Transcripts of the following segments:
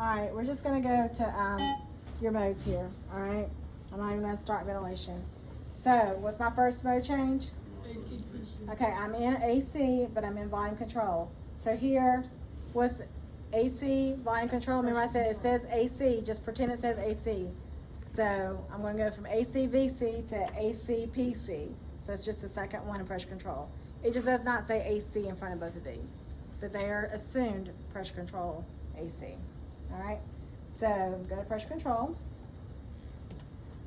All right, we're just gonna go to your modes here, all right? I'm not even gonna start ventilation. So, what's my first mode change? AC. Okay, I'm in AC, but I'm in volume control. So here, what's AC, volume control? Remember I said it says AC, just pretend it says AC. So I'm gonna go from AC VC to AC PC. So it's just the second one in pressure control. It just does not say AC in front of both of these, but they are assumed pressure control AC. All right, so go to pressure control.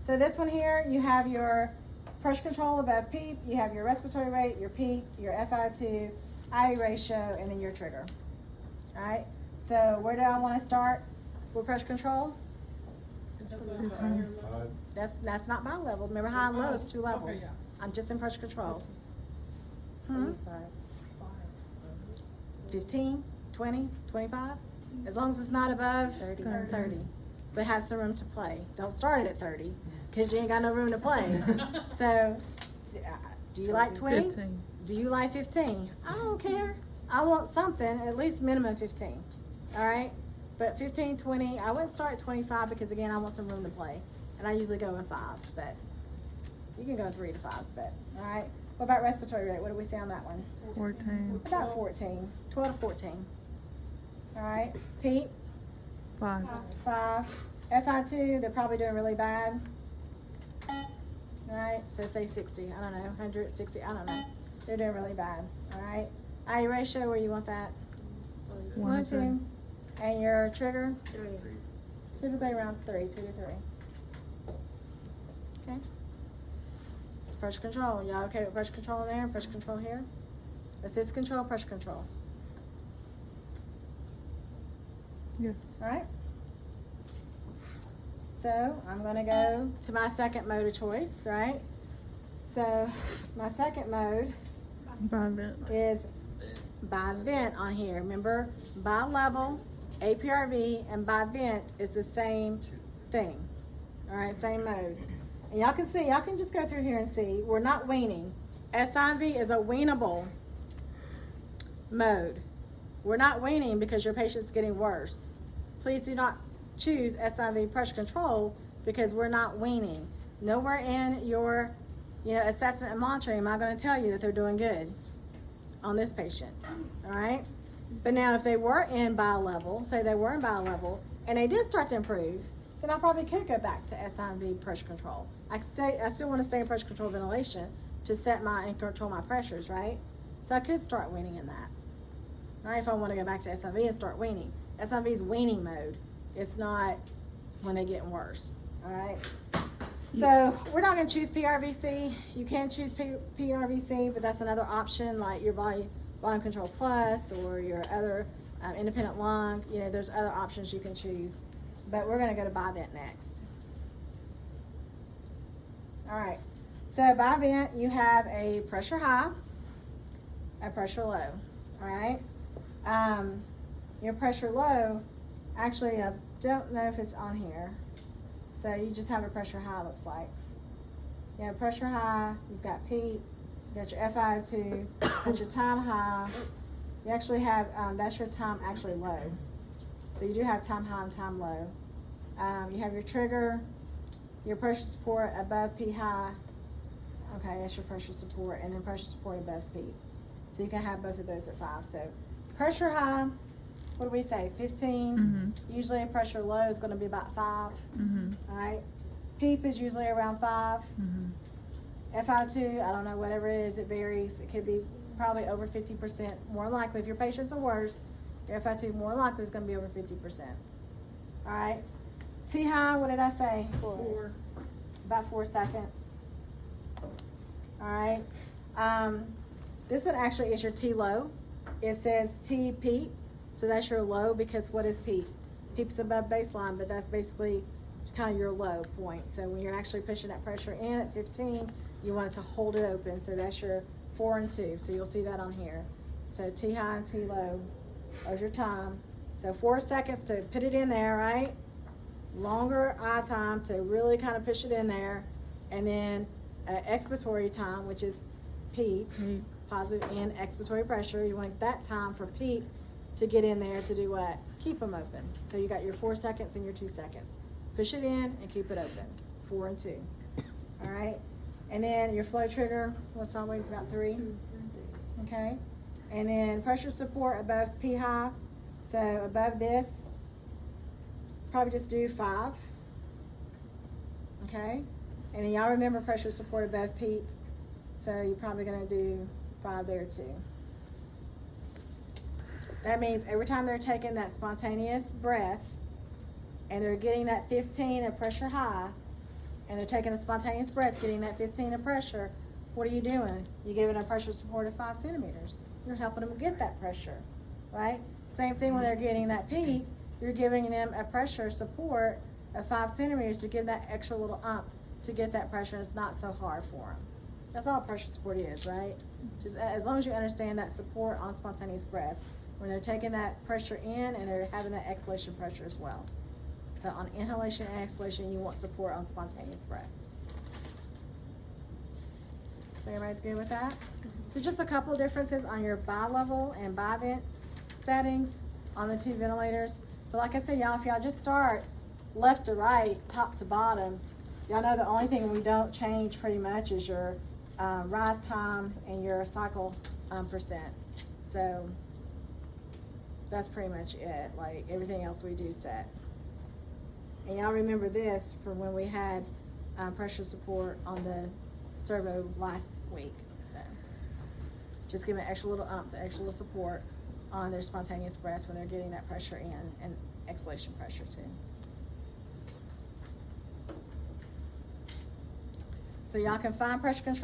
So this one here, you have your pressure control above PEEP, you have your respiratory rate, your PEEP, your FiO2, IE ratio, and then your trigger. All right, so where do I want to start with pressure control? That's not my level. Remember, high and low is 2 levels. Okay, yeah. I'm just in pressure control. 15, 20, 25? As long as it's not above 30. But have some room to play. Don't start it at 30 because you ain't got no room to play. So, do you like 20? 15. Do you like 15? I don't care. I want something, at least minimum 15. All right? But 15, 20, I wouldn't start at 25 because, again, I want some room to play. And I usually go in 5s, but you can go in 3 to 5s, but, all right? What about respiratory rate? What do we say on that one? 14. About 14, 12 to 14. All right? Pete? 5. 5. FI2, they're probably doing really bad. All right? So say 60. I don't know. 100, 60. I don't know. They're doing really bad. All right? IE ratio, where you want that? 1 to 2. And your trigger? 3. Typically around 3, 2 to 3. Okay. It's pressure control. Y'all okay with pressure control in there? Pressure control here? Assist control, pressure control. Yes. All right. So I'm going to go to my second mode of choice, right? So my second mode By vent. is by vent on here. Remember, by level, APRV, and by vent is the same thing. All right, same mode. And y'all can see, y'all can just go through here and see, we're not weaning. SIV is a weanable mode. We're not weaning because your patient's getting worse. Please do not choose SIV pressure control because we're not weaning. Nowhere in your assessment and monitoring am I going to tell you that they're doing good on this patient. All right? But now if they were in bi-level, say they were in bi-level, and they did start to improve, then I probably could go back to SIV pressure control. I still want to stay in pressure control ventilation to set and control my pressures, right? So I could start weaning in that. All right, if I want to go back to SIV and start weaning. SIV is weaning mode. It's not when they're getting worse, all right? So we're not going to choose PRVC. You can choose PRVC, but that's another option, like your volume control plus or your other independent lung. There's other options you can choose, but we're going to go to bi-vent next. All right, so bi-vent, you have a pressure high, a pressure low, all right? Your pressure low, actually, I don't know if it's on here. So you just have a pressure high, looks like. You have pressure high, you've got PEEP, you got your FiO2, you got your time high. You actually have, that's your time actually low. So you do have time high and time low. You have your trigger, your pressure support above P high. Okay, that's your pressure support, and then pressure support above PEEP. So you can have both of those at 5. So pressure high, what do we say, 15? Mm-hmm. Usually a pressure low is going to be about 5. Mm-hmm. All right. PEEP is usually around 5. Mm-hmm. FI2, I don't know, whatever it is, it varies. It could be probably over 50%. More likely, if your patients are worse, your FI2 more likely is going to be over 50%. All right. T high, what did I say? 4. About 4 seconds. All right. This one actually is your T low. It says T PEEP, so that's your low because what is PEEP? PEEP's above baseline, but that's basically kind of your low point. So when you're actually pushing that pressure in at 15, you want it to hold it open. So that's your 4 and 2. So you'll see that on here. So T high and T low, there's your time. So 4 seconds to put it in there, right? Longer eye time to really kind of push it in there. And then expiratory time, which is PEEP, positive and expiratory pressure. You want that time for PEEP to get in there to do what? Keep them open. So you got your 4 seconds and your 2 seconds. Push it in and keep it open. 4 and 2. All right. And then your flow trigger, what's always about 3. Okay. And then pressure support above P high. So above this, probably just do 5. Okay. And then y'all remember pressure support above peak. So you're probably going to do 5 there too. That means every time they're taking that spontaneous breath and they're getting that 15 of pressure high, and they're taking a spontaneous breath, getting that 15 of pressure, what are you doing? You're giving a pressure support of 5 centimeters. You're helping them get that pressure, right? Same thing when they're getting that peak, you're giving them a pressure support of 5 centimeters to give that extra little ump to get that pressure. It's not so hard for them. That's all pressure support is, right? Just as long as you understand that support on spontaneous breaths, when they're taking that pressure in and they're having that exhalation pressure as well. So on inhalation and exhalation, you want support on spontaneous breaths. So everybody's good with that? So just a couple differences on your bi-level and bi-vent settings on the 2 ventilators. But like I said, y'all, if y'all just start left to right, top to bottom, y'all know the only thing we don't change pretty much is your rise time and your cycle percent. So that's pretty much it. Like everything else we do set. And y'all remember this from when we had pressure support on the servo last week. So just give an extra little ump, the extra little support on their spontaneous breaths when they're getting that pressure in, and exhalation pressure too. So y'all can find pressure control